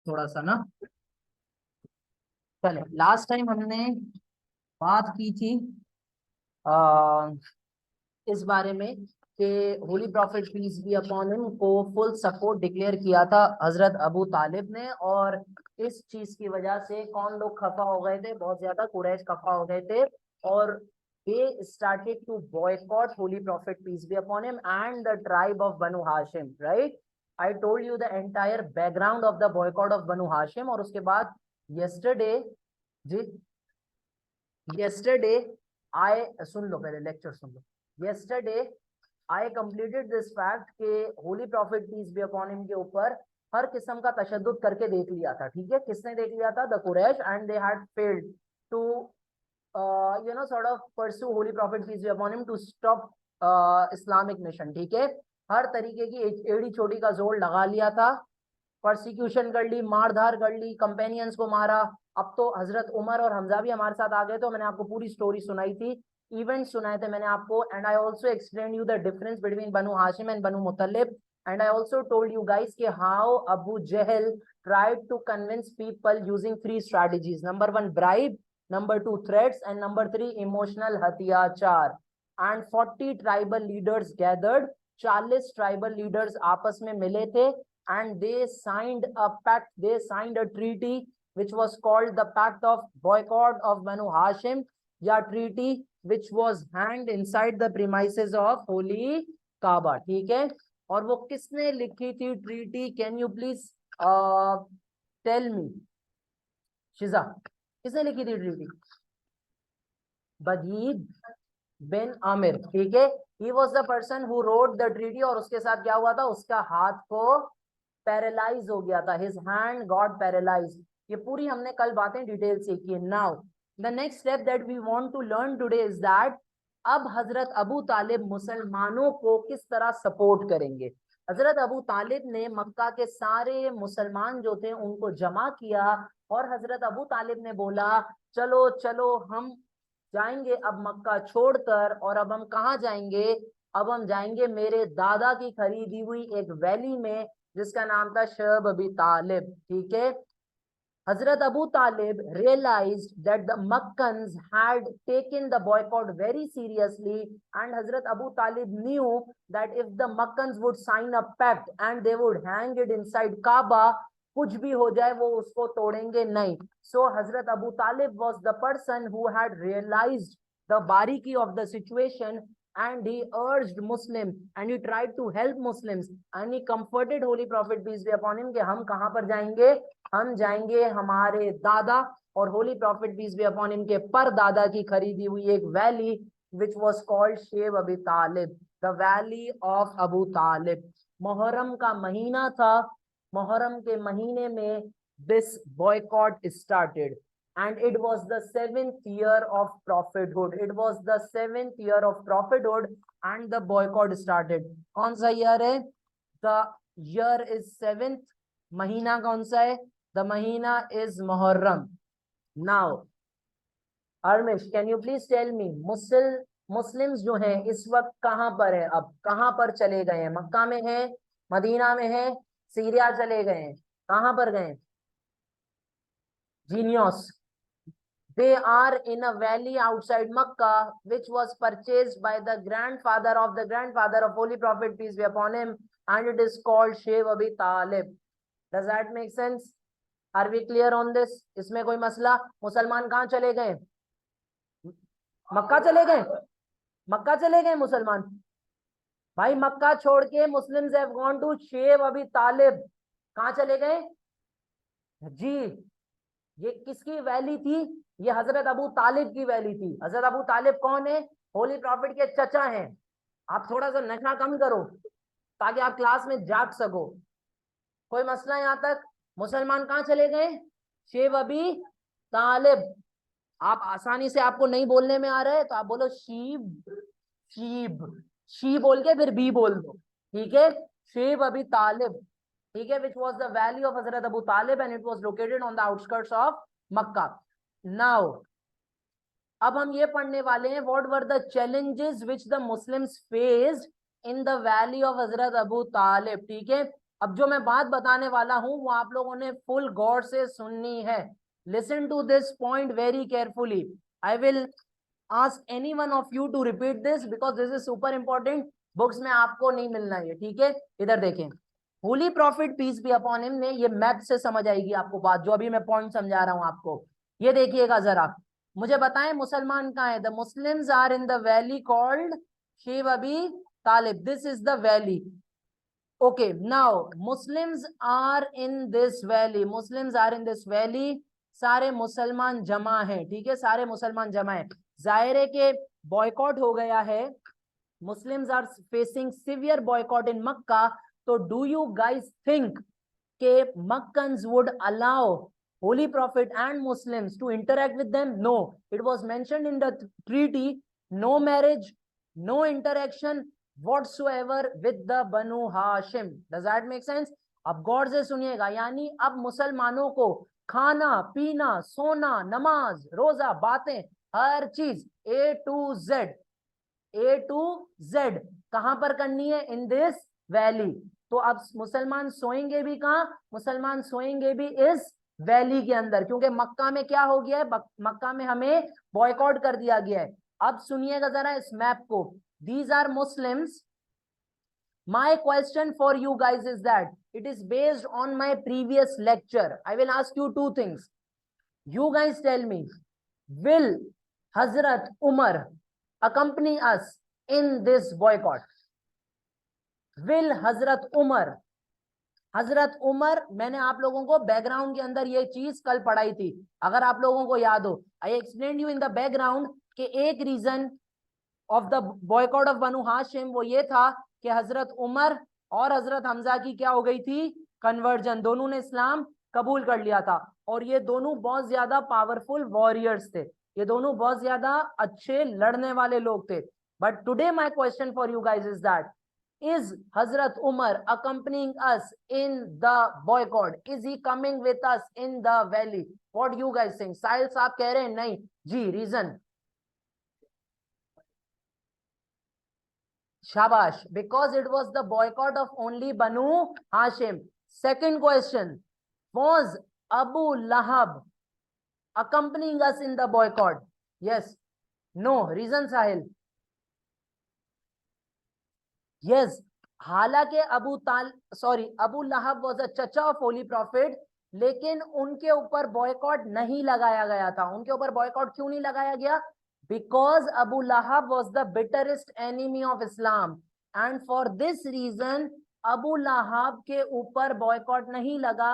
थोड़ा सा ना। चले, लास्ट टाइम हमने बात की थी आ, इस बारे में कि holy prophet peace be upon him को फुल सपोर्ट डिक्लेयर किया था हजरत अबू तालिब ने। और इस चीज की वजह से कौन लोग खफा हो गए थे, बहुत ज्यादा कुरैश खफा हो गए थे। और they started to boycott holy prophet peace be upon him and the tribe of Banu Hashim, right? I told you the entire background of the boycott of Banu Hashim। और उसके बाद yesterday जी yesterday I सुन लो, पहले lecture सुन लो। yesterday I completed this fact के holy profit peace be upon him के ऊपर हर किस्म का तशद्दुद करके देख लिया था। ठीक है, किसने देख लिया था? The Quraysh, and they had failed to sort of pursue holy prophet peace be upon him to stop Islamic mission। ठीक है, हर तरीके की एड़ी छोटी का जोर लगा लिया था, परसिक्यूशन कर ली, मारधार कर ली, कंपेनियंस को मारा। अब तो हजरत उमर और हमजा भी हमारे साथ आ गए। तो मैंने आपको पूरी स्टोरी सुनाई थी, इवेंट सुनाए थे मैंने आपको। And I also explain you the difference between Banu Hashim and Banu Muttalib. And I also told you guys कि how Abu Jahl tried to convince people using 3 strategies: number 1 bribe, number 2 threats, and number 3 emotional hatyachar। and 40 tribal leaders gathered, 40 tribal leaders आपस में मिले थे, and they signed a pact, they signed a treaty which was called the pact of boycott of Banu Hashim, या treaty which was hanged inside the premises of holy Kaaba। ठीक है, और वो किसने लिखी थी treaty? Can you please tell me Shiza, किसने लिखी थी ट्रीटी? बजीद बिन आमिर। ठीक है, he was the person who wrote the treaty. और उसके साथ क्या हुआ था? उसका हाथ को पैरालाइज हो गया था, हिज हैंड गॉट पैरालाइज। ये पूरी हमने कल बातें डिटेल से की। Now the next step that we want to learn today is that अब हजरत अबू तालिब मुसलमानों को किस तरह सपोर्ट करेंगे। हजरत अबू तालिब ने मक्का के सारे मुसलमान जो थे उनको जमा किया, और हजरत अबू तालिब ने बोला चलो चलो हम जाएंगे अब मक्का छोड़कर। और अब हम कहाँ जाएंगे? अब हम जाएंगे मेरे दादा की खरीदी हुई एक वैली में जिसका नाम था शेब अबी तालिब। ठीक है, Hazrat Abu Talib realized that the Makkans had taken the boycott very seriously, and Hazrat Abu Talib knew that if the Makkans would sign a pact and they would hang it inside Kaaba, कुछ भी हो जाए वो उसको तोड़ेंगे नहीं। So Hazrat Abu Talib was the person who had realized the bariki of the situation, and he urged Muslims and he tried to help Muslims and he comforted Holy Prophet peace be upon him कि हम कहाँ पर जाएंगे? हम जाएंगे हमारे दादा और Holy profit peace be upon him के पर दादा की खरीदी हुई एक valley which was called Shib Abi Talib, the valley of Abu Talib. मुहर्रम का महीना था, मुहर्रम के महीने में this boycott started and it was the 7th year of prophethood, it was the 7th year of prophethood and the boycott started। कौन सा ईयर है? the year is 7th। महीना कौन सा है? the mahina is Muharram। now Armish, can you please tell me Muslims जो हैं इस वक्त कहां पर है? अब कहां पर चले गए हैं? मक्का में है, मदीना में है, सीरिया चले गए हैं, कहां पर गए? जीनियोस। They are in a valley outside Makkah, which was purchased by the grandfather of Holy Prophet peace be upon him, and it is called Sheikh Abi Talib। Does that make sense? Are we clear on this? इसमें कोई मसला? मुसलमान कहाँ चले गए? मक्का चले गए, मक्का चले गए मुसलमान। भाई मक्का छोड़ के Muslims have gone to Shib Abi Talib. कहाँ चले गए जी? ये किसकी वैली थी? ये हजरत अबू तालिब की वैली थी। हजरत अबू तालिब कौन है? होली प्रॉफिट के चचा हैं। आप थोड़ा सा नशा कम करो ताकि आप क्लास में जाग सको। कोई मसला यहां तक? मुसलमान कहाँ चले गए? शेब अबी तालिब। आप आसानी से, आपको नहीं बोलने में आ रहा है तो आप बोलो शीब, शीब, शी बोल के फिर बी बोल दो। ठीक है, शेब अबी तालिब। ठीक है, which was the valley of Hazrat Abu Talib and it was located on the outskirts of Makkah। now अब हम ये पढ़ने वाले हैं what were the challenges which the Muslims faced in the valley of Hazrat Abu Talib। ठीक है, अब जो मैं बात बताने वाला हूं वो आप लोगों ने फुल गौर से सुननी है. Listen to this point very carefully. I will ask any one of you to repeat this because this is super important. Books में आपको नहीं मिलना है, ठीक है. इधर देखें, holy profit peace be upon him ने, ये मैथ से समझ आएगी आपको बात, जो अभी मैं पॉइंट समझा रहा हूं आपको. ये देखिएगा जरा, मुझे बताएं मुसलमान कहाँ है. The Muslims are in the valley called Shib Abi Talib. This is the valley. Okay, now Muslims are in this valley. Muslims are in this valley. सारे मुसलमान जमा हैं, ठीक है, सारे मुसलमान जमा हैं. जाहिर है कि बॉयकॉट हो गया है. Muslims are facing severe boycott in Makkah. So do you guys think कि Makkans would allow Holy Prophet and Muslims to interact with them? No. It was mentioned in the treaty, no marriage, no interaction whatsoever with the Banu Hashim. Does that make sense? अब गौर से सुनिएगा, यानी अब मुसलमानों को खाना पीना सोना नमाज रोजा बातें हर चीज A to Z कहां पर करनी है? In this valley. तो अब मुसलमान सोएंगे भी कहां? मुसलमान सोएंगे भी इस वैली के अंदर, क्योंकि मक्का में क्या हो गया है? मक्का में हमें बॉयकॉट कर दिया गया है. अब सुनिएगा जरा इस मैप को. These are Muslims. My question for you guys is that it is based on my previous lecture. I will ask you two things. You guys tell me, will Hazrat Umar accompany us in this boycott? Will Hazrat Umar? हजरत उमर, मैंने आप लोगों को background के अंदर ये चीज कल पढ़ाई थी, अगर आप लोगों को याद हो. I explain you in the background कि एक reason of the boycott of Banu Hashim वो ये था कि हजरत उमर और हजरत हमजा की क्या हो गई थी? कन्वर्जन. दोनों ने इस्लाम कबूल कर लिया था और ये दोनों बहुत ज्यादा पावरफुल वॉरियर्स थे. ये दोनों बहुत ज्यादा अच्छे लड़ने वाले लोग थे. But today my question for you guys is that, is Hazrat Umar accompanying us in the boycott? Is he coming with us in the valley? What do you guys think? साहिल साहब कह रहे हैं नहीं जी. रीजन? शाबाश, because it was the boycott of only Banu Hashim. Second question, was Abu Lahab accompanying us in the boycott? Yes, no. Reason Sahil? Yes. हालांकि Abu लहब was a chacha of Holy Prophet, लेकिन उनके ऊपर boycott नहीं लगाया गया था. उनके ऊपर बॉयकॉट क्यों नहीं लगाया गया? Because Abu Lahab was the bitterest enemy of Islam, and for this reason Abu लहब के ऊपर बॉयकॉट नहीं लगा.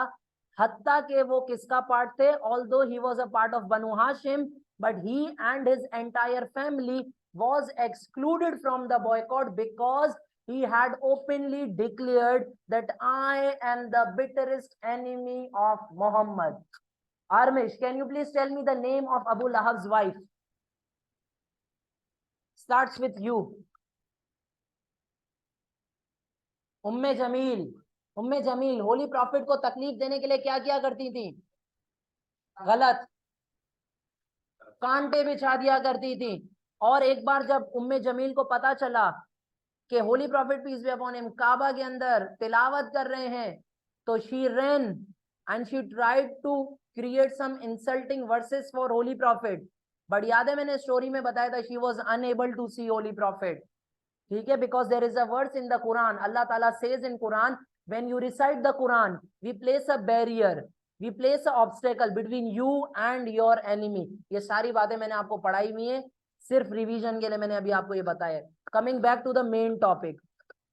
हत्ता के वो किसका पार्ट थे? Although he was a part of Banu Hashim, but he and his entire family was excluded from the boycott because he had openly declared that I am the bitterest enemy of Muhammad. Armish, can you please tell me the name of Abu Lahab's wife? Starts with you. Umme Jamil. Umme Jamil holy prophet को तकलीफ देने के लिए क्या किया करती थी? गलत, कांटे बिछा दिया करती थी. और एक बार जब उम्मे जमील को पता चला कि holy prophet peace be upon him Kaaba के अंदर तिलावत कर रहे हैं, तो she ran and she tried to create some insulting verses for Holy Prophet. But याद है मैंने स्टोरी में बताया था, she was unable to see Holy Prophet. ठीक है, because there is a verse in the Quran. Allah ताला says in Quran, when you recite the Quran we place a barrier, we place a obstacle between you and your enemy. ये सारी बातें मैंने आपको पढ़ाई हुई है, सिर्फ रिवीजन के लिए मैंने अभी आपको ये बताया. Coming back to the main topic,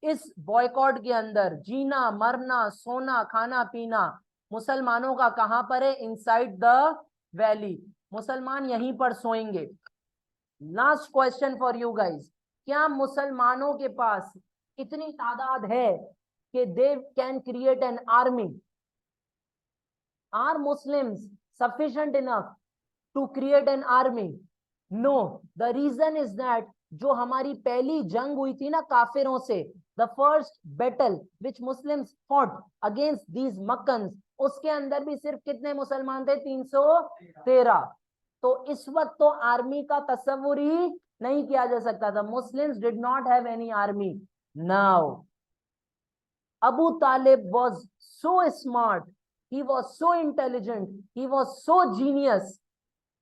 इस बॉयकॉट के अंदर जीना मरना सोना खाना पीना मुसलमानों का कहां पर है? Inside the valley. मुसलमान यहीं पर सोएंगे. Last question for you guys, क्या मुसलमानों के पास इतनी तादाद है कि they can create an army? Are Muslims sufficient enough to create an army? No. The reason is that जो हमारी पहली जंग हुई थी ना काफिरों से, the first battle which Muslims fought against these Meccans, उसके अंदर भी सिर्फ कितने मुसलमान थे? 313. तो इस वक्त तो आर्मी का तस्वुर ही नहीं किया जा सकता था. Muslims did not have any army. Now Abu Talib was so smart, he was so intelligent, he was so genius.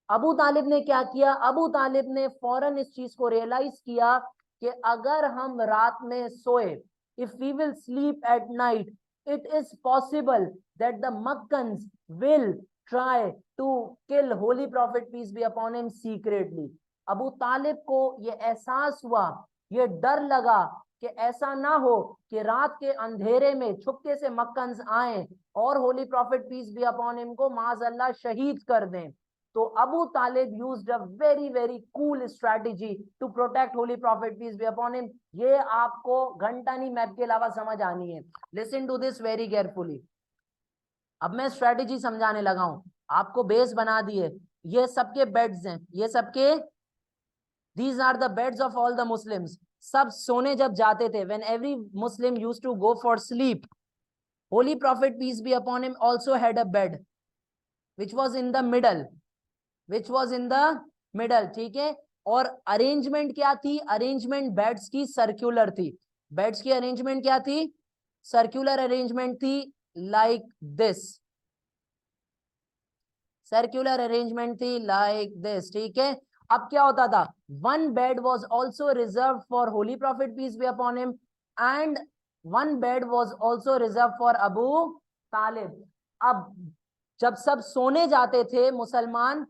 Abu Talib ने क्या किया? अबू तालिब ने फौरन इस चीज को रियलाइज किया कि अगर हम रात में सोए, if we will sleep at night, it is possible that the Meccans will try to kill Holy profit peace be upon him secretly. Abu Talib को ये एहसास हुआ, ये डर लगा कि ऐसा ना हो कि रात के अंधेरे में छुपके से मक्कन्स आए और Holy profit peace be upon him को माज़अल्लाह शहीद कर दें। तो Abu Talib used a very very cool strategy to protect Holy profit peace be upon him. ये आपको घंटा नहीं मैप के अलावा समझ आनी है। Listen to this very carefully. अब मैं स्ट्रैटेजी समझाने लगा हूं, आपको बेस बना दिए। ये सबके बेड्स हैं, ये सबके, these are the beds of all the Muslims. सब सोने जब जाते थे, when every Muslim used to go for sleep, holy profit peace be upon him also had a bed which was in the middle, which was in the middle, ठीक है। और arrangement क्या थी? अरेंजमेंट बेड्स की circular थी। Beds की arrangement क्या थी? सर्क्यूलर अरेंजमेंट थी, लाइक दिस। सर्क्यूलर अरेंजमेंट थी लाइक दिस, ठीक है। अब क्या होता था? One bed was also reserve for Holy profit peace be upon him and one bed was also reserve for Abu Talib. अब जब सब सोने जाते थे मुसलमान,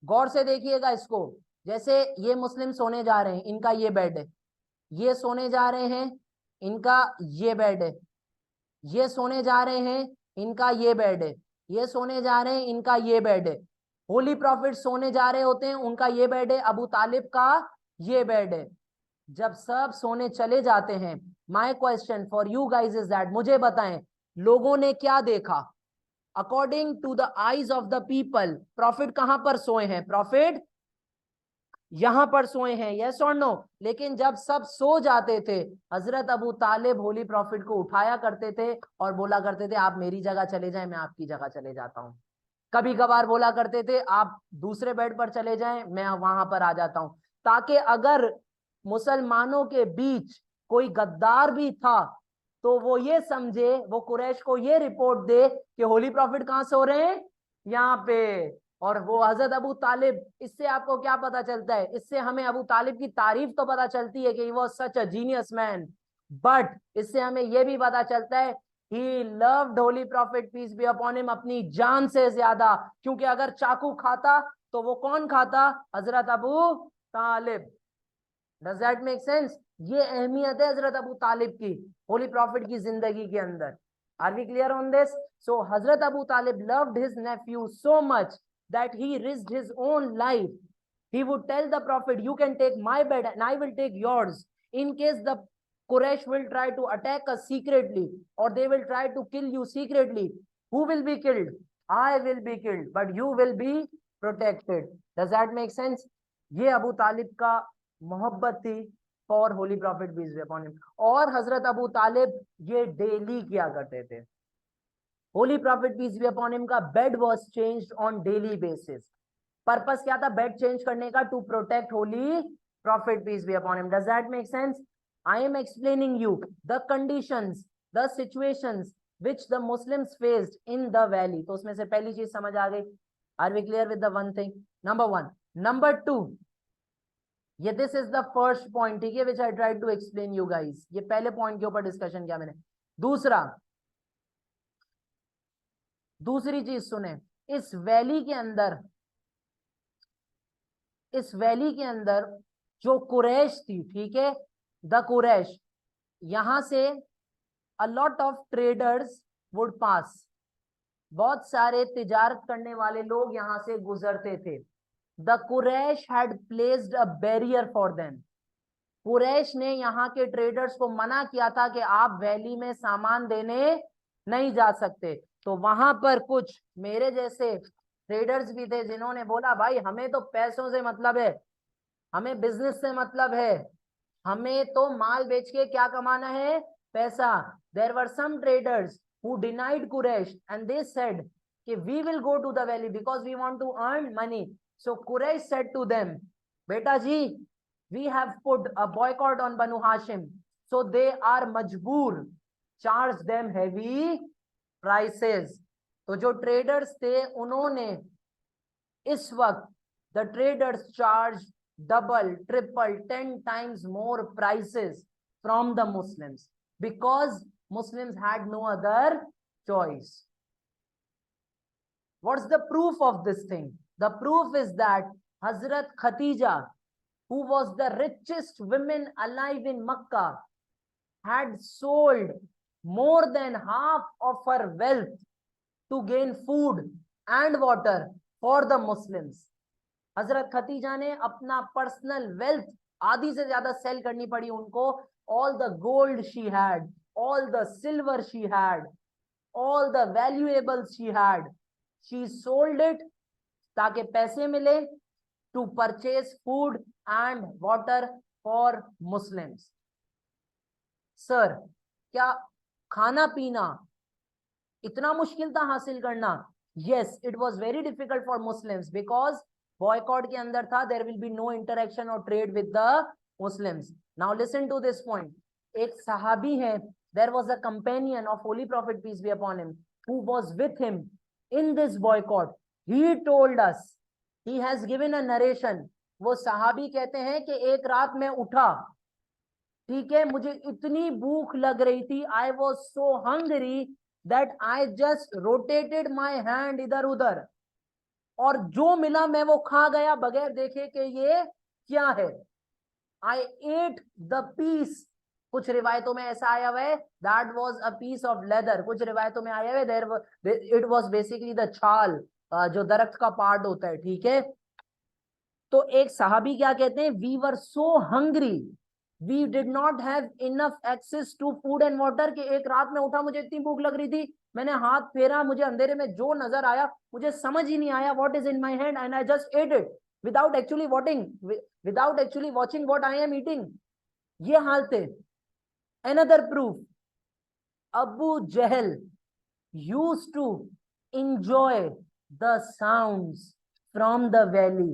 गौर से देखिएगा इसको, जैसे ये मुस्लिम सोने जा रहे हैं, इनका ये बेड है, ये सोने जा रहे हैं, इनका ये बेड है, ये सोने जा रहे हैं, इनका ये बेड है, ये सोने जा रहे हैं, इनका ये बेड है। होली प्रॉफिट सोने जा रहे होते हैं, उनका ये बेड है, अबू तालिब का ये बेड है। जब सब सोने चले जाते हैं, my question for you guys is that, मुझे बताएं लोगों ने क्या देखा? According to the eyes of the people, prophet कहां पर सोए हैं? प्रॉफिट यहां पर सोए हैं, यस और नो? लेकिन जब सब सो जाते थे, हजरत अबू तालिब होली प्रॉफिट को उठाया करते थे और बोला करते थे आप मेरी जगह चले जाएं, मैं आपकी जगह चले जाता हूं। कभी कभार बोला करते थे आप दूसरे बेड पर चले जाएं, मैं वहां पर आ जाता हूं, ताकि अगर मुसलमानों के बीच कोई गद्दार भी था तो वो ये समझे, वो कुरैश को ये रिपोर्ट दे कि होली प्रॉफिट कहां सो रहे हैं? यहाँ पे। और वो हजरत अबू तालिब, इससे आपको क्या पता चलता है? इससे हमें अबू तालिब की तारीफ तो पता चलती है कि वो such a genius man, but इससे हमें यह भी पता चलता है he loved holy profit peace be upon him अपनी जान से ज्यादा। क्योंकि अगर चाकू खाता तो वो कौन खाता? हजरत Abu Talib. Does that make sense? ये अहमियत है हजरत अबू तालिब की होली प्रॉफिट की जिंदगी के अंदर। Are we clear on this? So हजरत Abu Talib loved his nephew so much that he risked his own life. He would tell the prophet, you can take my bed and I will take yours. In case the Quraysh will try to attack us secretly or they will try to kill you secretly, who will be killed? I will be killed, but you will be protected. Does that make sense? ये अबू तालिब का मोहब्बत थी for Holy profit peace be upon him. और हजरत Abu Talib ये daily किया करते थे। Holy profit peace be upon him का bed was changed on daily basis. Purpose क्या था बेड चेंज करने का? To protect Holy profit peace be upon him. Does that make sense? I am explaining you the conditions, the situations which the Muslims faced in the valley. तो उसमें से पहली चीज समझ आ गई। Are we clear with the one thing? Number one. Number two, ये this is the first point, ठीक है, which I tried to explain you guys. ये पहले पॉइंट के ऊपर डिस्कशन किया मैंने। दूसरी चीज सुने, इस वैली के अंदर, इस वैली के अंदर जो कुरैश थी, ठीक है, द कुरैश, यहां से अ लॉट ऑफ ट्रेडर्स वुड पास, बहुत सारे तिजारत करने वाले लोग यहां से गुजरते थे। The Quraysh had placed a barrier for them. Quraysh ने यहाँ के ट्रेडर्स को मना किया था कि आप वैली में सामान देने नहीं जा सकते। तो वहां पर कुछ मेरे जैसे ट्रेडर्स भी थे जिन्होंने बोला भाई हमें तो पैसों से मतलब है, हमें बिजनेस से मतलब है, हमें तो माल बेच के क्या कमाना है? पैसा। There were some traders who denied Quraysh and they said कि we will go to the valley because we want to earn money. So Quraysh said to them, बेटा जी we have put a boycott on Banu Hashim, so they are majboor, charge them heavy prices. तो जो traders थे उन्होंने इस वक्त the traders charge double triple 10 times more prices from the Muslims because Muslims had no other choice. What's the proof of this thing? The proof is that Hazrat Khatija, who was the richest woman alive in Makkah, had sold more than half of her wealth to gain food and water for the Muslims. Hazrat Khadija ने अपना personal wealth आधी से ज्यादा cell करनी पड़ी उनको. All the gold she had, all the silver she had, all the valuables she had, she sold it ताकि पैसे मिले to purchase food and water for Muslims. Sir, क्या खाना पीना इतना मुश्किल था हासिल करना? Yes, it was very difficult for Muslims because boycott के अंदर था. There will be no interaction और trade with the Muslims. Now listen to this point. एक सहाबी है, there was a companion of holy profit peace be upon him who was with him in this boycott. He told us, he has given a narration. वो सहाबी कहते हैं कि एक रात में उठा, ठीक है, मुझे इतनी भूख लग रही थी, I was so hungry that I just rotated my hand इधर उधर, और जो मिला मैं वो खा गया बगैर देखे कि ये क्या है. I ate the piece. कुछ रिवायतों में ऐसा आया हुआ है that was a piece of leather. कुछ रिवायतों में आया हुआ है there it was basically the छाल, जो दरख्त का पार्ट होता है, ठीक है. तो एक सहाबी क्या कहते हैं, we were so hungry, we did not have enough access to food and water. कि एक रात में उठा, मुझे इतनी भूख लग रही थी, मैंने हाथ फेरा, मुझे अंधेरे में जो नजर आया मुझे समझ ही नहीं आया what is in my hand and I just ate it without actually watching what I am eating. ये हाल थे. Another proof, Abu Jahl used to enjoy the sounds from the valley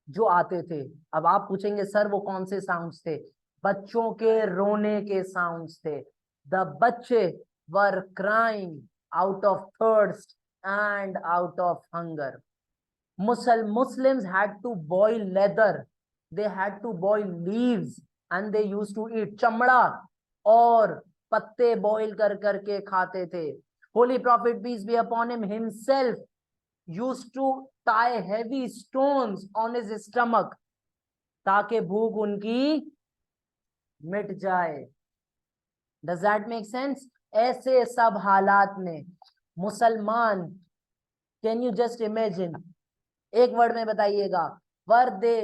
जो आते थे. अब आप पूछेंगे सर वो कौन से साउंड्स थे? बच्चों के रोने के साउंड्स थे. द बच्चे वर crying out of thirst and out of hunger. Muslims had to boil leather, they had to boil leaves and they used to eat. चमड़ा और पत्ते boil कर करके खाते थे. Holy Prophet peace be upon him himself used to tie heavy stones on his stomach ताकि भूख उनकी मिट जाए. Does that make sense? ऐसे सब हालात में मुसलमान, कैन यू जस्ट इमेजिन, एक वर्ड में बताइएगा, were they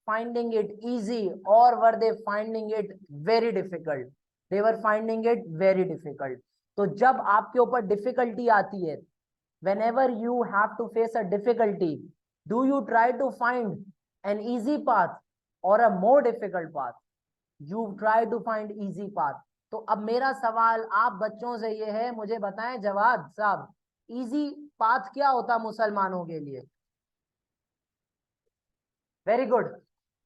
finding it easy और were they finding it very difficult? They were finding it very difficult. तो जब आपके ऊपर डिफिकल्टी आती है, whenever you have to face a difficulty, do you try to find an easy path or a more difficult path? You try to find easy path. तो अब मेरा सवाल आप बच्चों से ये है, मुझे बताएं जवाद साहब, इजी पाथ क्या होता मुसलमानों के लिए? Very good.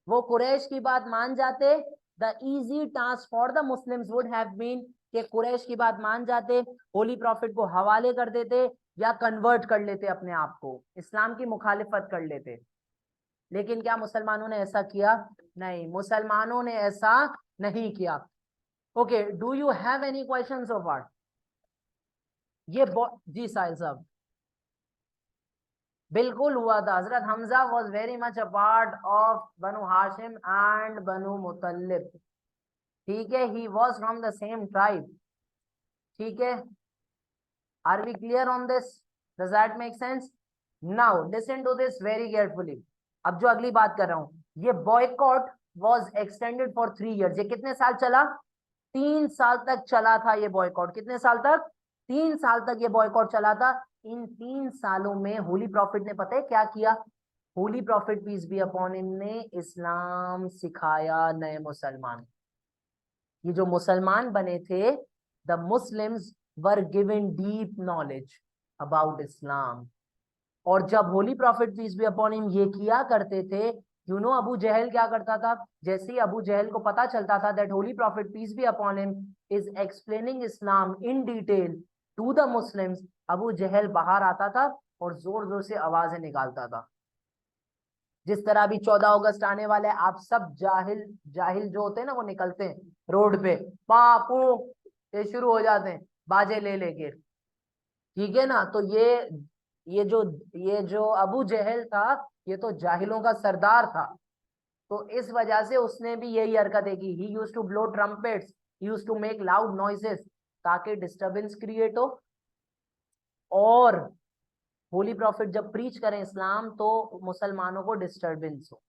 वो कुरैश की बात मान जाते. The easy task for the Muslims would have been कि कुरैश की बात मान जाते, होली प्रॉफिट को हवाले कर देते या कन्वर्ट कर लेते अपने आप को, इस्लाम की मुखालिफत कर लेते. लेकिन क्या मुसलमानों ने ऐसा किया? नहीं, मुसलमानों ने ऐसा नहीं किया. Okay, do you have any question so far? ये जी साहिल साहब, बिल्कुल हुआ था. हजरत Hamza was very much a part of Banu Hashim and Banu Muttalib. ठीक है, he was from the same tribe. ठीक है, are we clear on this? Does that make sense? Now listen to this very carefully. अब जो अगली बात कर रहा हूं, ये boycott was extended for 3 years. ये कितने साल चला? 3 साल तक चला था ये बॉयकॉट. कितने साल तक? 3 साल तक ये बॉयकॉट चला था. इन 3 सालों में होली प्रॉफिट ने पता है क्या किया? Holy profit peace be upon him ने इस्लाम सिखाया नए मुसलमान. ये जो मुसलमान बने थे, the Muslims were given deep knowledge about Islam. और जब Holy profit peace be upon him ये किया करते थे, अबू जहल क्या करता था? जैसे ही अबू जहल को पता चलता था that Holy profit peace be upon him is explaining Islam in detail to the Muslims, Abu Jahl बाहर आता था और जोर जोर से आवाजें निकालता था। जिस तरह अभी 14 अगस्त आने वाले हैं, आप सब जाहिल जाहिल जो होते हैं ना वो निकलते हैं रोड पे, पापू ये शुरू हो जाते हैं बाजे ले लेके, ठीक है ना। तो ये जो ये जो अबू जहल था ये तो जाहिलों का सरदार था। तो इस वजह से उसने भी यही हरकतें की। He use to blow trumpets, he use to make loud noises ताकि डिस्टरबेंस क्रिएट हो। और होली प्रॉफिट जब प्रीच करें इस्लाम तो मुसलमानों को डिस्टरबेंस हो।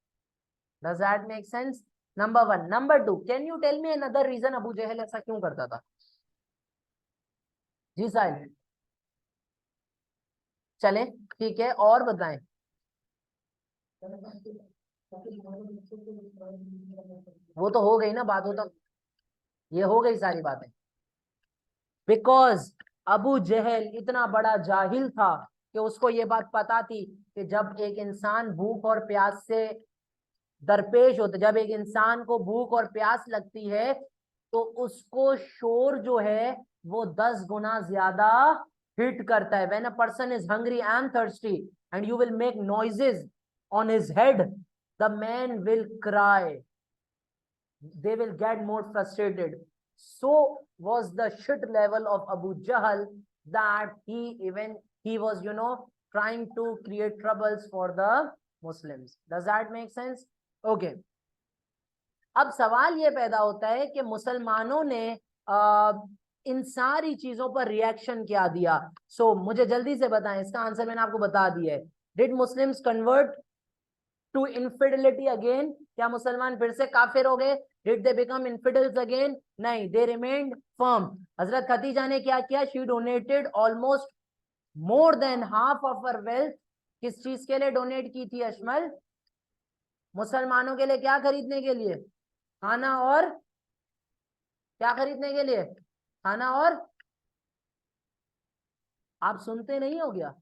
Does that make sense? Number 1। Number 2, can you tell me another reason Abu Jahl ऐसा क्यों करता था? जी साहिल, चले ठीक है, और बताएं। वो तो हो गई ना बात, हो तो ये हो गई सारी बातें। बिकॉज अबू जहल इतना बड़ा जाहिल था कि उसको ये बात पता थी कि जब एक इंसान भूख और प्यास से दरपेश होता, जब एक इंसान को भूख और प्यास लगती है तो उसको शोर जो है वो 10 गुना ज्यादा हिट करता है। When a person is hungry and thirsty and you will make noises on his head, the man will cry, they will get more frustrated. So was the shit level of Abu Jahl that he was trying to create troubles for the Muslims. Does that make sense? Okay. अब सवाल ये पैदा होता है कि मुसलमानों ने इन सारी चीजों पर रिएक्शन क्या दिया। मुझे जल्दी से बताएं, इसका आंसर मैंने आपको बता दिया है। Did Muslims convert to infidelity again? क्या मुसलमान फिर से काफिर हो गए? Did they become infidels again? नहीं, दे रिमेन्ड फर्म। हजरत खदीजा ने क्या किया? She donated almost more than half of her wealth. किस चीज के लिए डोनेट की थी अशमल? मुसलमानों के लिए क्या खरीदने के लिए? खाना और क्या खरीदने के लिए? खाना और, आप सुनते नहीं हो गया?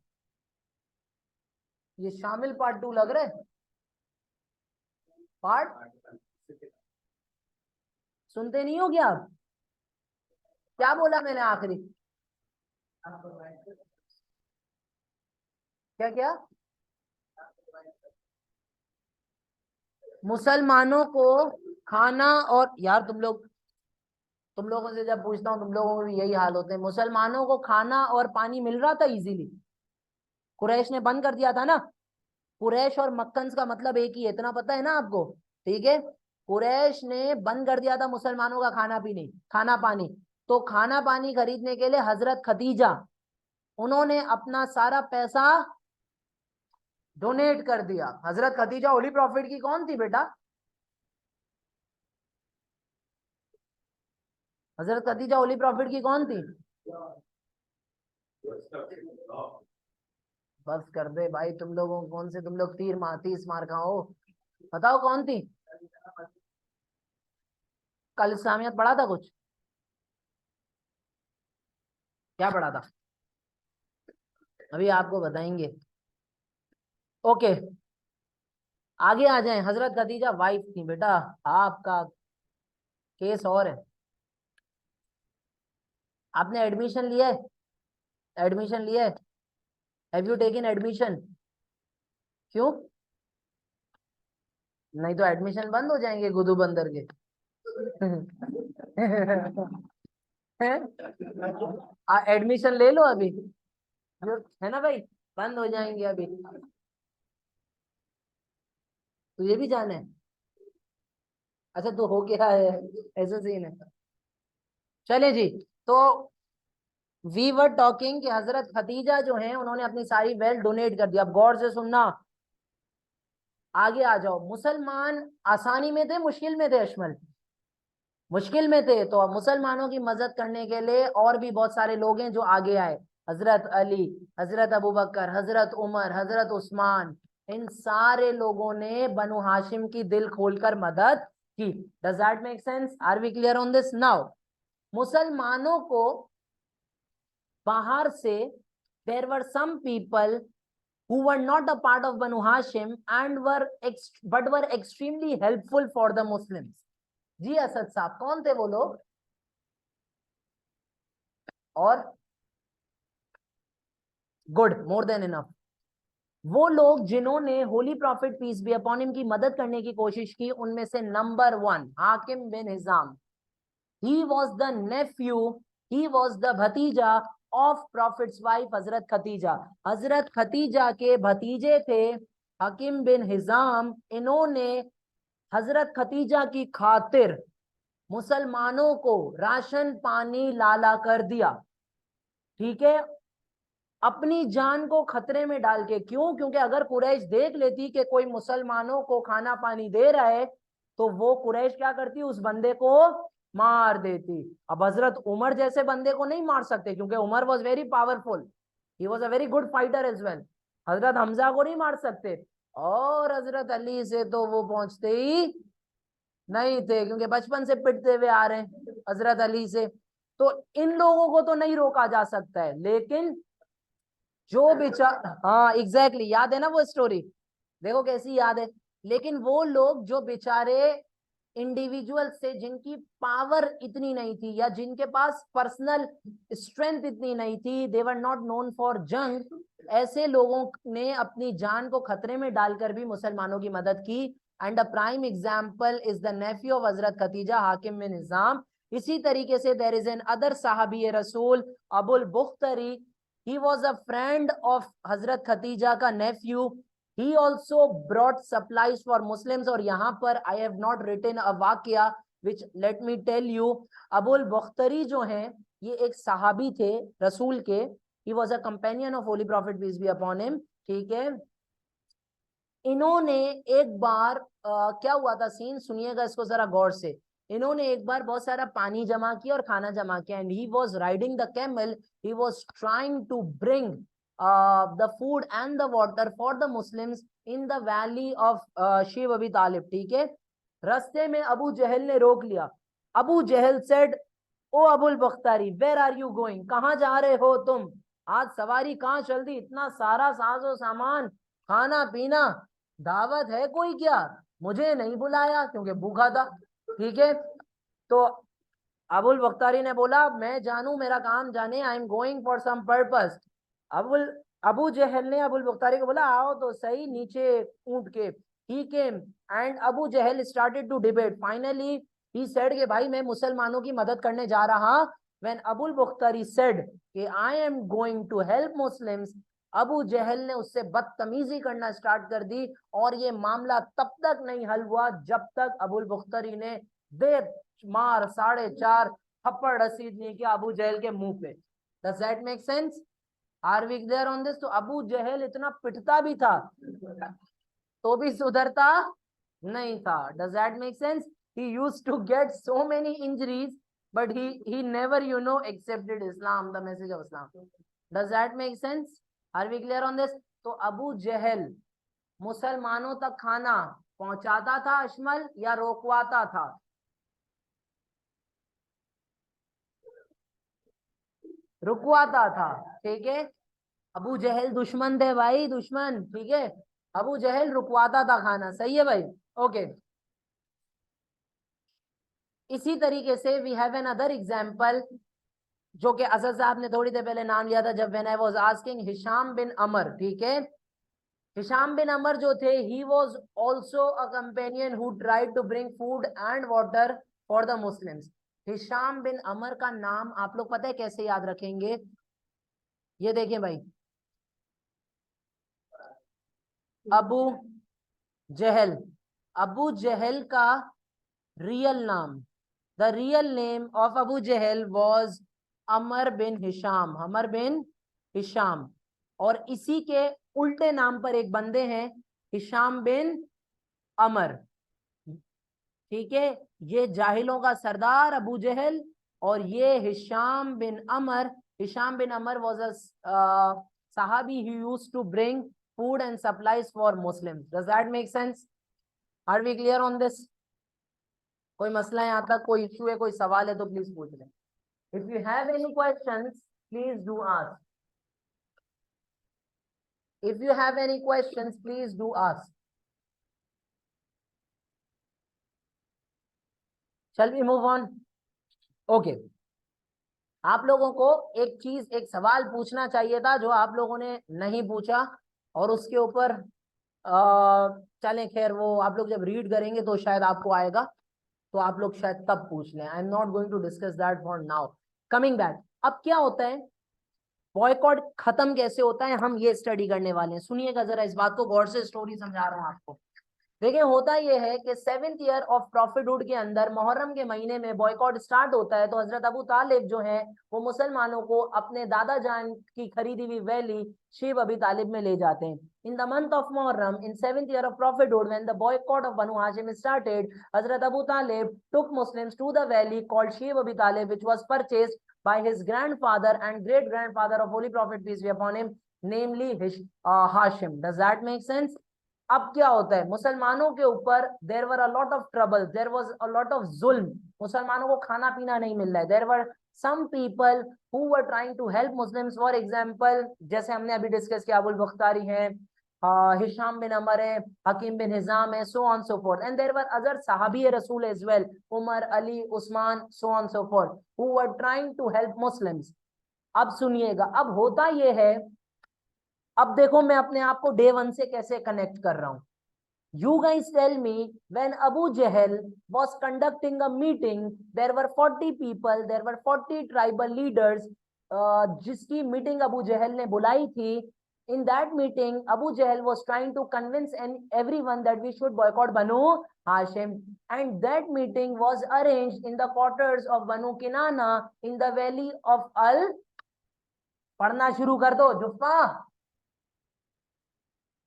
ये शामिल पार्ट 2 लग रहा है। पार्ट सुनते नहीं हो गया आप? क्या बोला मैंने आखिरी? क्या क्या? मुसलमानों को खाना और, यार तुम लोगों से जब पूछता हूँ तुम लोगों को भी यही हाल होते हैं। मुसलमानों को खाना और पानी मिल रहा था इजीली, कुरैश ने बंद कर दिया था ना। कुरैश और मक्कन का मतलब एक ही है, इतना पता है ना आपको, ठीक है। कुरैश ने बंद कर दिया था मुसलमानों का खाना पानी। तो खाना पानी खरीदने के लिए हजरत खदीजा, उन्होंने अपना सारा पैसा डोनेट कर दिया। हजरत खदीजा होली प्रॉफिट की कौन थी बेटा? हजरत खदीजा होली प्रॉफिट की कौन थी? बस कर दे भाई, तुम लोगों कौन से, तुम लोग 30 मार खाओ। बताओ कौन थी? कल इस्लामियत पढ़ा था कुछ? क्या पढ़ा था? अभी आपको बताएंगे। ओके, आगे आ जाएं। हजरत खदीजा वाइफ थी बेटा, आपका केस और है। आपने एडमिशन लिया है? एडमिशन लिया है? Have you taken admission? क्यों? नहीं तो एडमिशन बंद हो जाएंगे गुदू बंदर के। एडमिशन ले लो अभी, है ना भाई, बंद हो जाएंगे अभी। तो ये भी जाने है? अच्छा तो हो क्या है, ऐसा सीन है। चले जी। तो वी वर टॉकिंग कि हजरत खदीजा जो हैं उन्होंने अपनी सारी वेल्थ डोनेट कर दिया। अब गौर से सुनना, आगे आ जाओ। मुसलमान आसानी में थे मुश्किल में थे अशमल? मुश्किल में थे। तो अब मुसलमानों की मदद करने के लिए और भी बहुत सारे लोग हैं जो आगे आए। हजरत अली, हजरत अबू बकर, हजरत उमर, हजरत उस्मान, इन सारे लोगों ने बनु हाशिम की दिल खोलकर मदद की। Does that make sense? Are we clear on this now? मुसलमानों को बाहर से, there were some people who were not a part of Banu Hashim and were extremely helpful for the Muslims. जी असद साहब, कौन थे वो लोग? और गुड, मोर देन इनफ। वो लोग जिन्होंने holy profit peace be upon him की मदद करने की कोशिश की, उनमें से number 1 Hakim bin Hizam. He was the nephew, he was the भतीजा ऑफ प्रॉफिट्स वाइफ हजरत खतीजा। हजरत खतीजा के भतीजे थे हाकिम बिन हिजाम। इन्होंने हजरत खतीजा की खातिर मुसलमानों को राशन पानी लाला कर दिया, ठीक है, अपनी जान को खतरे में डाल के। क्यों? क्योंकि अगर कुरैश देख लेती कि कोई मुसलमानों को खाना पानी दे रहा है, तो वो कुरैश क्या करती? उस बंदे को मार देती। अब हजरत उमर जैसे बंदे को नहीं मार सकते, क्योंकि Umar was very powerful, he was a very good fighter as well. हजरत हमजा को नहीं मार सकते, और हजरत अली से तो वो पहुंचते ही नहीं थे, क्योंकि बचपन से पिटते हुए आ रहे हैं हजरत अली से। तो इन लोगों को तो नहीं रोका जा सकता है, लेकिन जो बेचारा, हाँ एग्जैक्टली, याद है ना वो स्टोरी? देखो कैसी याद है। लेकिन वो लोग जो बेचारे इंडिविजुअल से जिनकी पावर इतनी नहीं थी, या जिनके पास पर्सनल स्ट्रेंथ इतनी नहीं थी, दे वर नॉट नोन फॉर जंग, ऐसे लोगों ने अपनी जान को खतरे में डालकर भी मुसलमानों की मदद की। And a prime example is the nephew of हजरत खतीजा हाकिम बिन निजाम। इसी तरीके से देयर इज एन अदर साहबी रसूल Abul Bukhtari. he was a friend of हजरत खतीजा का nephew. he also brought supplies for Muslims। और यहाँ पर I have not written a वाकया which let me tell you। Abul बख्तरी जो हैं, ये एक सहाबी थे रसूल के। he was a companion of holy prophet peace be upon him, ठीक है। इन्होंने एक बार क्या हुआ था सीन, सुनिएगा इसको जरा गौर से। इन्होंने एक बार बहुत सारा पानी जमा किया और खाना जमा किया, and he was riding the camel, he was trying to bring the food and the water for the Muslims in the valley of Shib Abi Talib, ठीक है। रास्ते में अबू जहल ने रोक लिया। Abu Jahl said, O Abul Bakhtari, where are you going? कहाँ जा रहे हो तुम? आज सवारी कहाँ चल दी? इतना सारा साजो सामान, खाना पीना, दावत है कोई क्या? मुझे नहीं बुलाया क्योंकि भूखा था, ठीक है। तो अबुल बख्तारी ने बोला, मैं जानू, मेरा काम जाने, I am going for some purpose. Abu Jahl ने अबुल बख्तारी को बोला, आओ तो सही नीचे ऊंट के। He came and Abu Jahl started to debate. Finally he said कि भाई मैं मुसलमानों की मदद करने जा रहा। व्हेन अबुल बख्तारी सेड कि I am going to help Muslims, Abu Jahl ने उससे बदतमीजी करना स्टार्ट कर दी। और ये मामला तब तक नहीं हल हुआ जब तक अबुल बख्तारी ने बेमार 4.5 थप्पड़ रसीद नहीं किया अबू जहल के मुंह पे। Does that make sense? Are we clear on this? तो अबू जहल इतना पिटता भी था तो भी सुधरता नहीं था। Does that make sense? he used to get so many injuries, but he never accepted Islam, the message of Islam. Does that make sense? Are we clear on this? तो अबू जहल मुसलमानों तक खाना पहुंचाता था अशमल, या रोकवाता था? रुकवाता था, ठीक है। अबू जहल दुश्मन थे भाई, दुश्मन, ठीक है। अबू जहल रुकवाता था खाना, सही है भाई, ओके। इसी तरीके से we have another example, जो कि असद साहब ने थोड़ी देर पहले नाम लिया था जब when I was asking, Hisham bin Amr, ठीक है। हिशाम बिन अमर जो थे, he was also a companion who tried to bring food and water for the Muslims. Hisham bin Amr का नाम आप लोग पता है कैसे याद रखेंगे? ये देखें भाई, अबू जहल, अबू जहल का रियल नाम, the real name of Abu Jahl was Amr bin Hisham, Amr bin Hisham. और इसी के उल्टे नाम पर एक बंदे हैं, हिशाम बिन अमर, ठीक है। ये जाहिलों का सरदार अबू जहल, और ये Hisham bin Amr. Hisham bin Amr was a sahabi who used to bring food and supplies for Muslims. Does that make sense? Are we clear on this? कोई मसला है यहाँ तक? कोई इश्यू है, कोई सवाल है तो प्लीज पूछ लें। If you have any questions, please do ask. If you have any questions, please do ask. Shall we move on? Okay. आप लोगों को एक चीज, एक सवाल पूछना चाहिए था जो आप लोगों ने नहीं पूछा, और उसके ऊपर चलें, खैर वो आप लोग जब रीड करेंगे तो शायद आपको आएगा, तो आप लोग शायद तब पूछ लें. I am not going to discuss that for now. Coming back, अब क्या होता है, बॉयकॉट खत्म कैसे होता है, हम ये स्टडी करने वाले हैं. सुनिएगा जरा इस बात को गौर से, स्टोरी समझा रहा हूं आपको. देखिए होता यह है कि 7th ईयर ऑफ प्रॉफिटहुड के अंदर मुहर्रम के महीने में बॉयकॉट स्टार्ट होता है. तो हजरत अबू तालिब जो है वो मुसलमानों को अपने दादा जान की खरीदी हुई वैली शिव अबी तालिब में ले जाते हैं. In the month of Muharram in 7th year of prophethood when the boycott of Banu Hashim started, हजरत Abu Talib took Muslims to the valley called Shib Abi Talib which was purchased by his grandfather and great grandfather of holy prophet peace be upon him, namely Hashim. Does that make sense? अब क्या होता है, मुसलमानों के ऊपर there were a lot of trouble, there was a lot of जुल्म. मुसलमानों को खाना पीना नहीं मिल रहा है. There were some people who were trying to help Muslims. For example, जैसे हमने अभी डिस्कस किया, अबुल बख्तारी है, हिशाम बिन अमर है, हकीम बिन हिजाम है, so on so forth. And there were other सहाबी रसूल as well, Umar, Ali, Usman, so on so forth, who were trying to help Muslims. अब सुनिएगा, अब होता यह है, अब देखो मैं अपने आप को डे 1 से कैसे कनेक्ट कर रहा हूं. You guys tell me, when Abu Jahl was conducting a meeting, there were 40 people, there were 40 tribal leaders, जिसकी मीटिंग अबू जहल ने बुलाई थी. In that meeting, Abu Jahl was trying to convince everyone that we should boycott Banu Hashim, and that meeting was arranged in the quarters of Banu Kinana in the valley of Al. पढ़ना शुरू कर दो जुफ्फा,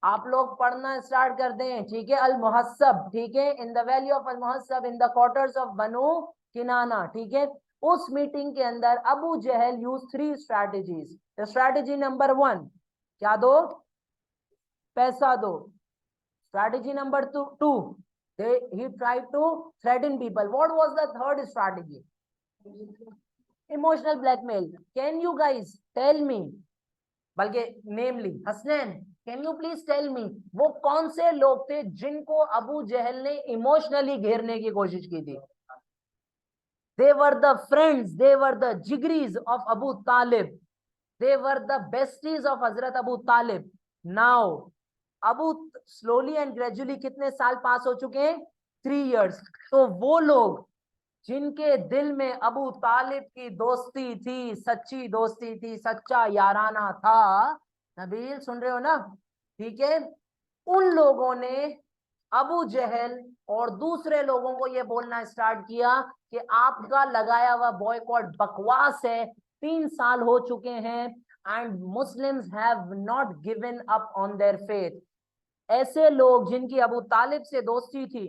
आप लोग पढ़ना start कर दें, ठीक है. अल मुहस्सब, ठीक है, in the valley of Al Muhassab in the quarters of Banu Kinana, ठीक है. उस मीटिंग के अंदर Abu Jahl use 3 strategies. Strategy number 1, क्या दो, पैसा दो. Strategy number 2, he tried to threaten people. What was the third strategy? Emotional blackmail. Can you guys tell me, बल्कि namely Hasnain, can you please tell me, वो कौन से लोग थे जिनको अबू जहल ने इमोशनली घेरने की कोशिश की थी? They were the friends, they were the jigris of Abu Talib, they were the besties of Hazrat Abu Talib. Now Abu slowly and gradually कितने साल पास हो चुके हैं? 3 years. तो वो लोग जिनके दिल में अबू तालिब की दोस्ती थी, सच्ची दोस्ती थी, सच्चा याराना था, नबील सुन रहे हो ना, ठीक है, उन लोगों ने अबू जहल और दूसरे लोगों को यह बोलना स्टार्ट किया कि आपका लगाया हुआ बॉयकॉट बकवास है. 3 साल हो चुके हैं and Muslims have not given up on their faith. ऐसे लोग जिनकी अबू तालिब से दोस्ती थी,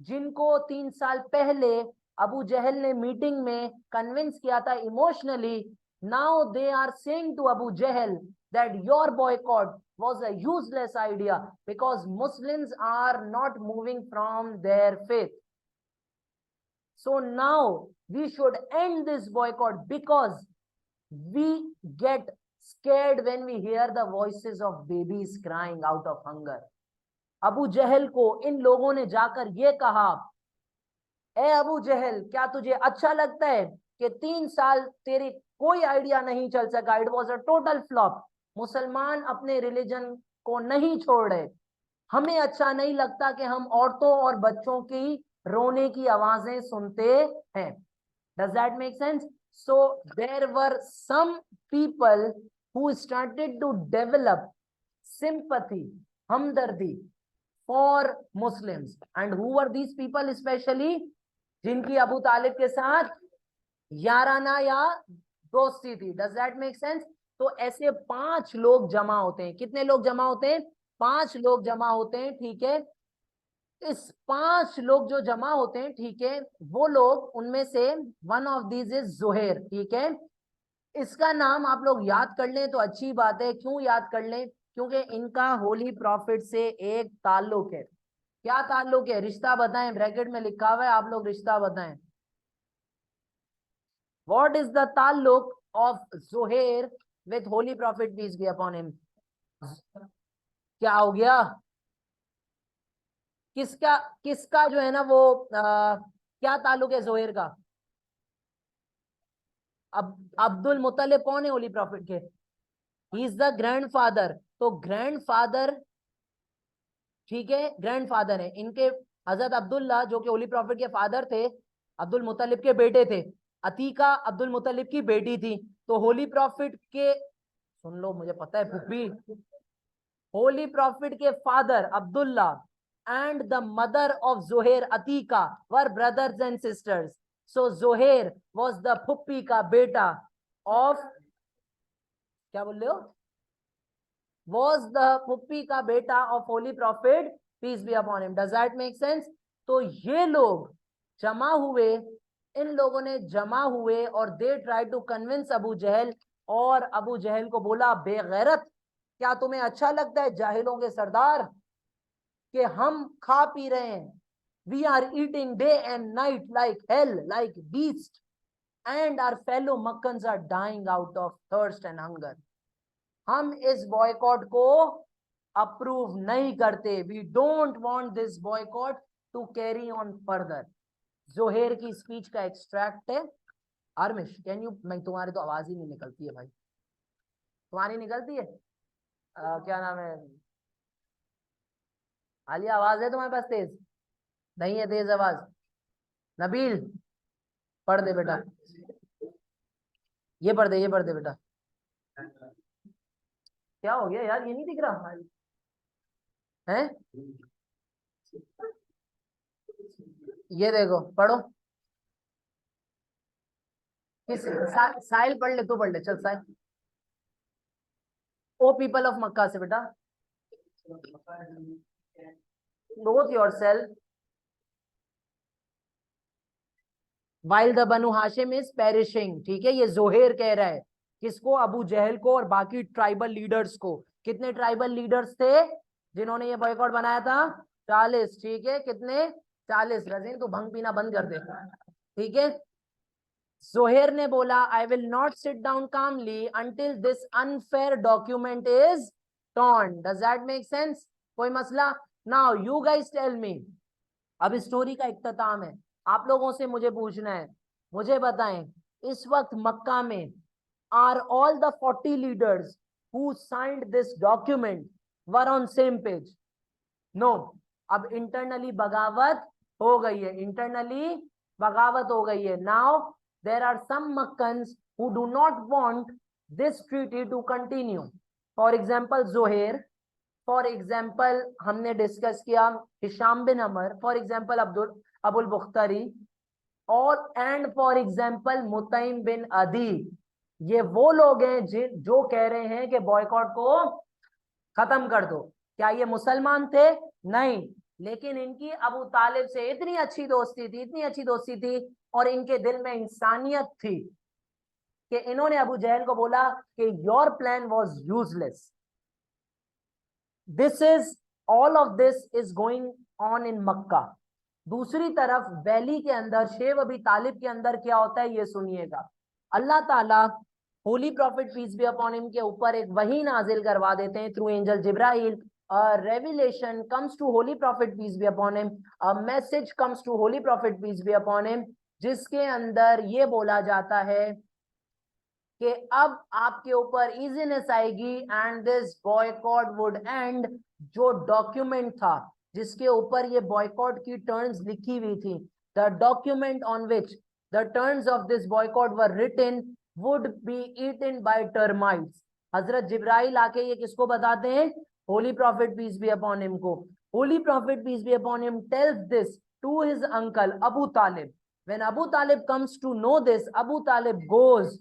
जिनको 3 साल पहले अबू जहल ने मीटिंग में कन्विंस किया था emotionally, now they are saying to Abu Jahl that your boycott was a useless idea because Muslims are not moving from their faith. So now we should end this boycott because we get scared when we hear the voices of babies crying out of hunger. Abu Jahl को इन लोगों ने जाकर ये कहा, ए अबू जहल, क्या तुझे अच्छा लगता है कि 3 साल तेरी कोई आइडिया नहीं चल सका? It was a total flop. मुसलमान अपने रिलीजन को नहीं छोड़ रहे. हमें अच्छा नहीं लगता कि हम औरतों और बच्चों की रोने की आवाजें सुनते हैं. Does that make sense? So there were some people who started to develop sympathy, हमदर्दी for Muslims. And who were these people? Especially जिनकी अबू तालिब के साथ याराना या दोस्ती थी. Does that make sense? तो ऐसे 5 लोग जमा होते हैं. कितने लोग जमा होते हैं? 5 लोग जमा होते हैं, ठीक है. इस 5 लोग जो जमा होते हैं, ठीक है, वो लोग, उनमें से one of these is Zuhair, ठीक है. इसका नाम आप लोग याद कर लें तो अच्छी बात है. क्यों याद कर लें? क्योंकि इनका होली प्रॉफिट से एक ताल्लुक है. क्या ताल्लुक है? रिश्ता बताएं. ब्रैकेट में लिखा हुआ है, आप लोग रिश्ता बताएं. व्हाट इज द ताल्लुक of Zuhair with holy prophet peace be upon him? क्या हो गया? किसका किसका जो है ना वो क्या ताल्लुक है जोहेर का? अब अब्दुल मुत्तलिब कौन है होली प्रॉफिट के? He is the grandfather. तो ग्रैंडफादर, ठीक है, ग्रैंडफादर है इनके। हजरत अब्दुल्ला जो कि होली प्रॉफिट के फादर थे, अब्दुल मुत्तलिब के बेटे थे। अतीका अब्दुल मुत्तलिब की बेटी थी। तो होली प्रॉफिट के, सुन लो मुझे पता है फूफी, होली प्रॉफिट के father Abdullah and the mother of Zuhair Atika were brothers and sisters. So Zuhair was the फुप्पी का बेटा ऑफ, क्या बोल रहे हो, was the फुप्पी का बेटा of holy profit peace be upon him. Does that make sense? तो ये लोग जमा हुए, इन लोगों ने जमा हुए और they try to convince Abu Jahl, और अबू जहल को बोला बेगैरत, क्या तुम्हें अच्छा लगता है जाहिलों के सरदार कि हम खा पी रहे हैं, we are eating day and night like hell like beast and our fellow Meccans are dying out of thirst and hunger. हम इस बॉयकॉट को अप्रूव नहीं करते। We don't want this boycott to carry on further. Zuhair की speech का extract है। आर्मिश can you, मैं, तुम्हारी तो आवाज ही नहीं निकलती है भाई, तुम्हारी निकलती है? क्या नाम है, आलिया, आवाज है तुम्हारे पास तेज? नहीं है तेज आवाज? नबील, पढ़ दे बेटा, ये पढ़ दे, ये पढ़ दे बेटा। क्या हो गया यार, ये नहीं दिख रहा है? ये देखो पढ़ो। किस साहिल पढ़ ले, तू पढ़ ले, चल साहिल। ओ पीपल ऑफ मक्का से बेटा, cloth yourself while the Banu Hashim is perishing. ठीक है, ये जोहेर कह रहा है किसको? अबू जहल को और बाकी ट्राइबल लीडर्स को। कितने ट्राइबल लीडर्स थे जिन्होंने ये बॉयकॉट बनाया था? 40। ठीक है, कितने? 40। रजीन तू भंग पीना बंद कर दे, ठीक है। जोहेर ने बोला I will not sit down calmly until this unfair document is torn. Does that make sense? कोई मसला? Now you guys tell me. अब स्टोरी का इख्तिताम है, आप लोगों से मुझे पूछना है, मुझे बताएं इस वक्त मक्का में are all the 40 leaders who signed this document were on same page? No. अब इंटरनली बगावत हो गई है, इंटरनली बगावत हो गई है। Now there are some Meccans who do not want this treaty to continue. For example Zuhair, for example हमने डिस्कस किया Hisham bin Amr, for example Abul Bukhtari, और and for example Mutaim bin Adi. ये वो लोग हैं जो कह रहे हैं कि बॉयकॉट को खत्म कर दो। क्या ये मुसलमान थे? नहीं, लेकिन इनकी अबू तालिब से इतनी अच्छी दोस्ती थी, इतनी अच्छी दोस्ती थी, और इनके दिल में इंसानियत थी कि इन्होंने अबू जहल को बोला कि your plan was useless. This is, all of this is going on in Mecca. दूसरी तरफ वैली के अंदर, शेब अबी तालिब के अंदर क्या होता है ये सुनिएगा। अल्लाह ताला holy profit peace be upon him के ऊपर एक वही नाजिल करवा देते हैं through angel Jibrail. Revelation comes to holy profit peace be upon him, a message comes to holy profit peace be upon him, जिसके अंदर ये बोला जाता है कि अब आपके ऊपर इजीनेस आएगी and this boycott would and. जो डॉक्यूमेंट था जिसके ऊपर ये बॉयकॉट की टर्म्स लिखी हुई थी, the document on which the terms of this boycott were written would be eaten by termites. हजरत जिब्राइल आके ये किसको बताते हैं? Holy profit peace be upon him को। Holy profit peace be upon him tells this to his uncle Abu Talib. when Abu Talib comes to know this, Abu Talib goes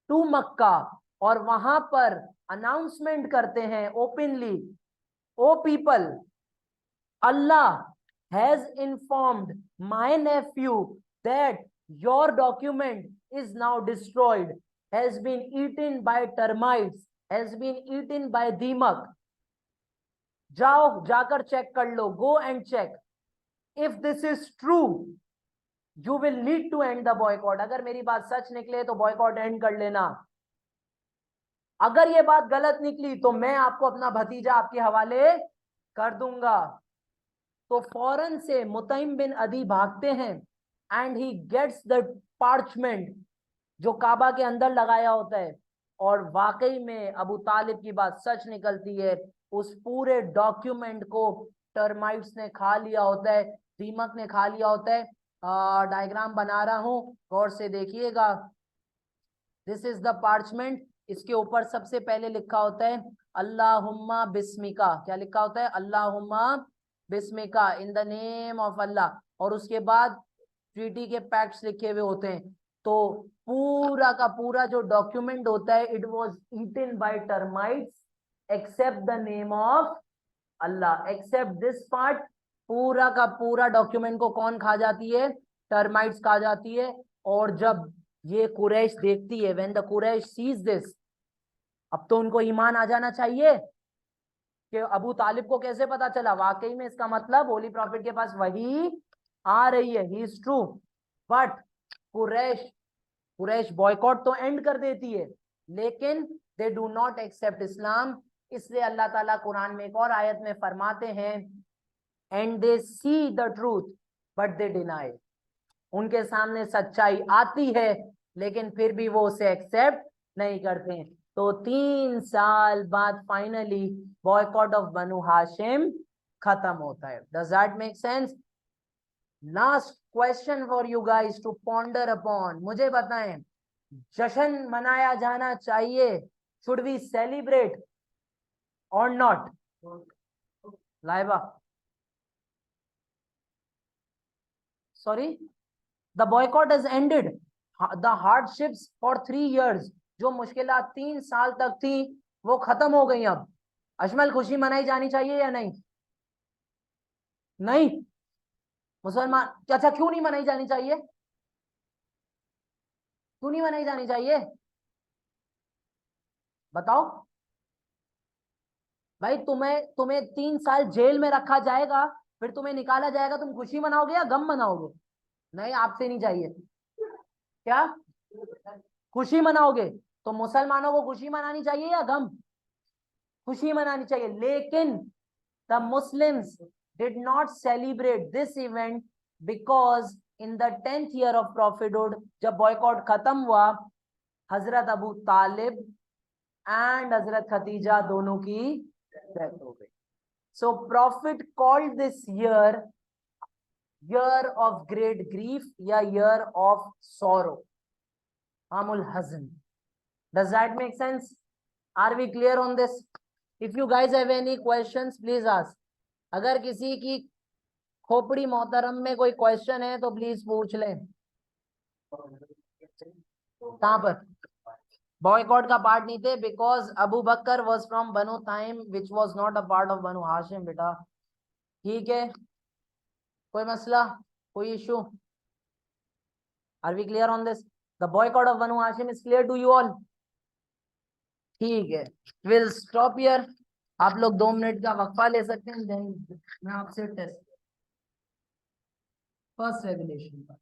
to Mecca, और वहां पर announcement करते हैं openly, O people, Allah has informed my nephew that your document is now destroyed, has been eaten by termites, has been eaten by दीमक। जाओ जाकर check कर लो, go and check. If this is true you will need to end the boycott. अगर मेरी बात सच निकले तो बॉयकॉट एंड कर लेना। अगर ये बात गलत निकली तो मैं आपको अपना भतीजा आपके हवाले कर दूंगा। तो फौरन से मुतइम बिन अदी भागते हैं and he gets the parchment जो काबा के अंदर लगाया होता है, और वाकई में अबू तालिब की बात सच निकलती है। उस पूरे डॉक्यूमेंट को टर्माइट्स ने खा लिया होता है, दीमक ने खा लिया होता है। डायग्राम बना रहा हूं, गौर से देखिएगा। This is the parchment. इसके ऊपर सबसे पहले लिखा होता है अल्लाहुम्मा बिस्मिका। क्या लिखा होता है? अल्लाहुम्मा बिस्मिका, इन द नेम ऑफ अल्लाह। और उसके बाद ट्रीटी के पैक्ट्स लिखे हुए होते हैं। तो पूरा का पूरा जो डॉक्यूमेंट होता है, it was eaten by termites except the name of अल्लाह, एक्सेप्ट दिस पार्ट। पूरा का पूरा डॉक्यूमेंट को कौन खा जाती है? टर्माइट्स खा जाती है। और जब ये कुरैश देखती है, when the Quraysh sees this, अब तो उनको ईमान आ जाना चाहिए कि अबू तालिब को कैसे पता चला, वाकई में इसका मतलब होली प्रॉफिट के पास वही आ रही है, he is true. But Quraysh Quraysh boycott तो एंड कर देती है, लेकिन दे डू नॉट एक्सेप्ट इस्लाम। इसलिए अल्लाह ताला कुरान में एक और आयत में फरमाते हैं, and they see the truth but they deny. उनके सामने सच्चाई आती है, लेकिन फिर भी वो उसे एक्सेप्ट नहीं करते हैं। तो 3 साल बाद finally boycott of Banu Hashim खत्म होता है। Does that make sense? Last question for you guys to ponder upon. मुझे बताएं, जश्न मनाया जाना चाहिए? Should we celebrate or not? Laiba, sorry, the boycott has ended. The hardships for 3 years, जो मुश्किलात 3 साल तक थी, वो खत्म हो गई। अब अजमल, खुशी मनाई जानी चाहिए या नहीं? नहीं? मुसलमान, अच्छा, क्यों नहीं मनाई जानी चाहिए? क्यों नहीं मनाई जानी चाहिए? बताओ भाई। तुम्हें तुम्हें 3 साल जेल में रखा जाएगा, फिर तुम्हें निकाला जाएगा, तुम खुशी मनाओगे या गम मनाओगे? नहीं, आपसे नहीं चाहिए। क्या खुशी मनाओगे? तो मुसलमानों को खुशी मनानी चाहिए या गम? खुशी मनानी चाहिए। लेकिन the Muslims did not celebrate this event because in the 10th year of prophethood, जब बॉयकॉट खत्म हुआ, हजरत अबू तालिब एंड हजरत खदीजा दोनों की डेथ हो गई। So prophet called this year of great grief या ईयर ऑफ सॉरो, आमुल हजन। Does that make sense? Are we clear on this? If you guys have any questions please ask. अगर किसी की खोपड़ी मोहतरम में कोई क्वेश्चन है तो प्लीज पूछ लें। कहां पर? बॉयकॉट का पार्ट नहीं थे because Abu Bakr was from Banu Taim which was not a part of Banu Hashim. बेटा ठीक है, कोई मसला, कोई issue? Are we clear on this? The boycott of Banu Hashim is clear to you all? ठीक है, will stop here. आप लोग 2 मिनट का वक्फा ले सकते हैं, देन मैं आपसे टेस्ट फर्स्ट रेगुलेशन पर